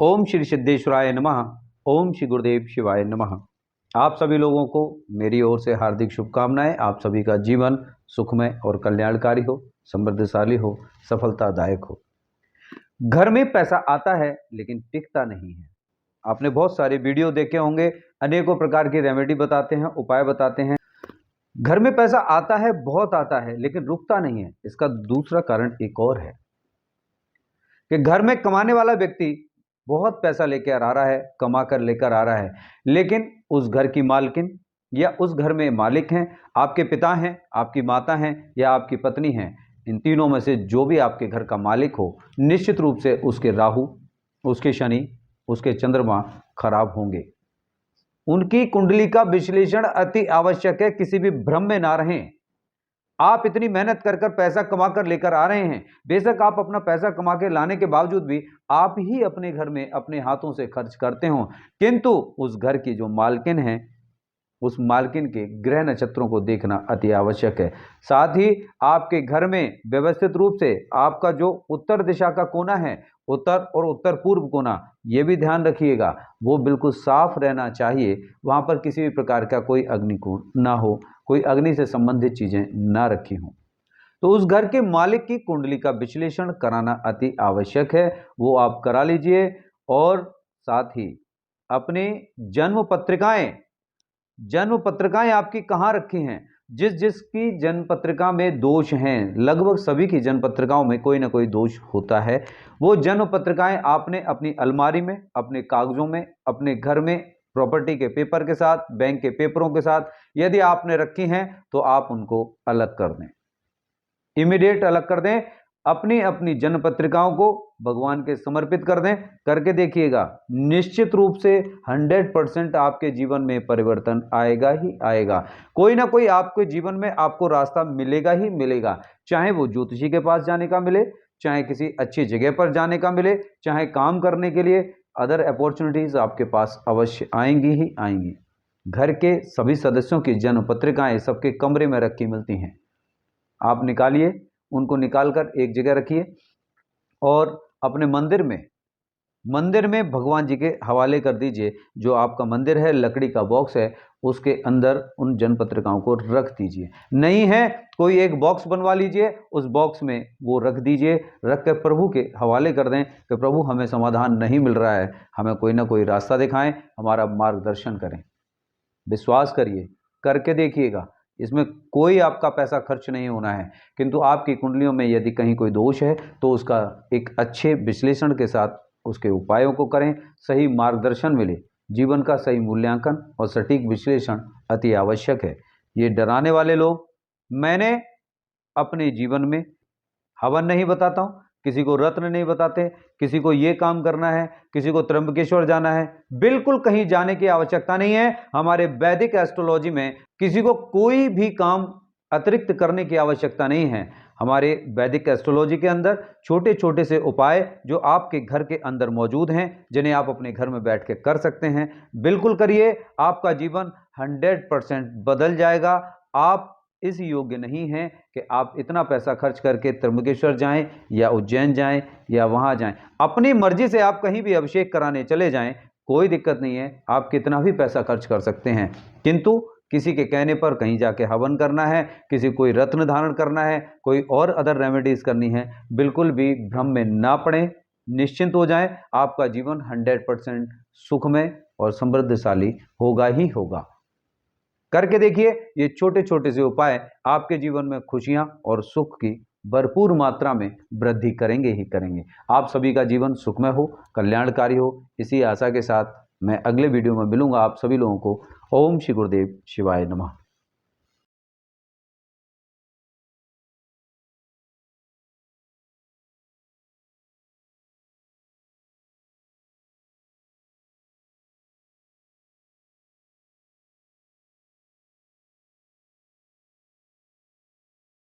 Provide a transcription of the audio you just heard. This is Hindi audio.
ओम श्री सिद्धेश्वराय नमः। ओम श्री गुरुदेव शिवाय नमः। आप सभी लोगों को मेरी ओर से हार्दिक शुभकामनाएं। आप सभी का जीवन सुखमय और कल्याणकारी हो, समृद्धशाली हो, सफलतादायक हो। घर में पैसा आता है लेकिन टिकता नहीं है। आपने बहुत सारे वीडियो देखे होंगे, अनेकों प्रकार की रेमेडी बताते हैं, उपाय बताते हैं। घर में पैसा आता है, बहुत आता है, लेकिन रुकता नहीं है। इसका दूसरा कारण एक और है कि घर में कमाने वाला व्यक्ति बहुत पैसा लेकर आ रहा है, कमा कर लेकर आ रहा है, लेकिन उस घर की मालकिन या उस घर में मालिक हैं, आपके पिता हैं, आपकी माता हैं या आपकी पत्नी हैं। इन तीनों में से जो भी आपके घर का मालिक हो, निश्चित रूप से उसके राहु, उसके शनि, उसके चंद्रमा खराब होंगे। उनकी कुंडली का विश्लेषण अति आवश्यक है। किसी भी भ्रम में ना रहें। आप इतनी मेहनत कर पैसा कमा कर लेकर आ रहे हैं, बेशक आप अपना पैसा कमा के लाने के बावजूद भी आप ही अपने घर में अपने हाथों से खर्च करते हो, किंतु उस घर की जो मालकिन है, उस मालकिन के ग्रह नक्षत्रों को देखना अति आवश्यक है। साथ ही आपके घर में व्यवस्थित रूप से आपका जो उत्तर दिशा का कोना है, उत्तर और उत्तर पूर्व कोना, ये भी ध्यान रखिएगा, वो बिल्कुल साफ रहना चाहिए। वहाँ पर किसी भी प्रकार का कोई अग्निकोण ना हो, कोई अग्नि से संबंधित चीज़ें ना रखी हों। तो उस घर के मालिक की कुंडली का विश्लेषण कराना अति आवश्यक है, वो आप करा लीजिए। और साथ ही अपने जन्म पत्रिकाएं आपकी कहाँ रखी हैं। जिसकी जन्म पत्रिका में दोष हैं, लगभग सभी की जन्म पत्रिकाओं में कोई ना कोई दोष होता है। वो जन्म पत्रिकाएं आपने अपनी अलमारी में, अपने कागजों में, अपने घर में प्रॉपर्टी के पेपर के साथ, बैंक के पेपरों के साथ यदि आपने रखी हैं तो आप उनको अलग कर दें, इमीडिएट अलग कर दें। अपनी अपनी जन्म पत्रिकाओं को भगवान के समर्पित कर दें। करके देखिएगा, निश्चित रूप से 100% आपके जीवन में परिवर्तन आएगा ही आएगा। कोई ना कोई आपके जीवन में आपको रास्ता मिलेगा ही मिलेगा, चाहे वो ज्योतिषी के पास जाने का मिले, चाहे किसी अच्छी जगह पर जाने का मिले, चाहे काम करने के लिए अदर अपॉर्चुनिटीज आपके पास अवश्य आएंगी ही आएंगी। घर के सभी सदस्यों की जन्म पत्रिकाएं सबके कमरे में रखी मिलती हैं। आप निकालिए, उनको निकालकर एक जगह रखिए और अपने मंदिर में भगवान जी के हवाले कर दीजिए। जो आपका मंदिर है, लकड़ी का बॉक्स है, उसके अंदर उन जन्म पत्रिकाओं को रख दीजिए। नहीं है, कोई एक बॉक्स बनवा लीजिए, उस बॉक्स में वो रख दीजिए। रख कर प्रभु के हवाले कर दें कि प्रभु हमें समाधान नहीं मिल रहा है, हमें कोई ना कोई रास्ता दिखाएं, हमारा मार्गदर्शन करें। विश्वास करिए, करके देखिएगा, इसमें कोई आपका पैसा खर्च नहीं होना है। किंतु आपकी कुंडलियों में यदि कहीं कोई दोष है तो उसका एक अच्छे विश्लेषण के साथ उसके उपायों को करें, सही मार्गदर्शन मिले। जीवन का सही मूल्यांकन और सटीक विश्लेषण अति आवश्यक है। ये डराने वाले लोग, मैंने अपने जीवन में हवन नहीं बताता हूँ, किसी को रत्न नहीं बताते, किसी को ये काम करना है, किसी को त्र्यंबकेश्वर जाना है, बिल्कुल कहीं जाने की आवश्यकता नहीं है। हमारे वैदिक एस्ट्रोलॉजी में किसी को कोई भी काम अतिरिक्त करने की आवश्यकता नहीं है। हमारे वैदिक एस्ट्रोलॉजी के अंदर छोटे छोटे से उपाय जो आपके घर के अंदर मौजूद हैं, जिन्हें आप अपने घर में बैठ के कर सकते हैं, बिल्कुल करिए। आपका जीवन 100% बदल जाएगा। आप इस योग्य नहीं हैं कि आप इतना पैसा खर्च करके त्र्यंबकेश्वर जाएं या उज्जैन जाएं या वहां जाएं। अपनी मर्जी से आप कहीं भी अभिषेक कराने चले जाएं, कोई दिक्कत नहीं है, आप कितना भी पैसा खर्च कर सकते हैं। किंतु किसी के कहने पर कहीं जाके हवन करना है, किसी कोई रत्न धारण करना है, कोई और अदर रेमेडीज करनी है, बिल्कुल भी भ्रम में ना पड़ें, निश्चिंत हो जाएं। आपका जीवन 100% सुखमय और समृद्धशाली होगा ही होगा। करके देखिए, ये छोटे छोटे से उपाय आपके जीवन में खुशियां और सुख की भरपूर मात्रा में वृद्धि करेंगे ही करेंगे। आप सभी का जीवन सुखमय हो, कल्याणकारी हो, इसी आशा के साथ मैं अगले वीडियो में मिलूंगा आप सभी लोगों को। ओम श्री गुरुदेव शिवाय नमः।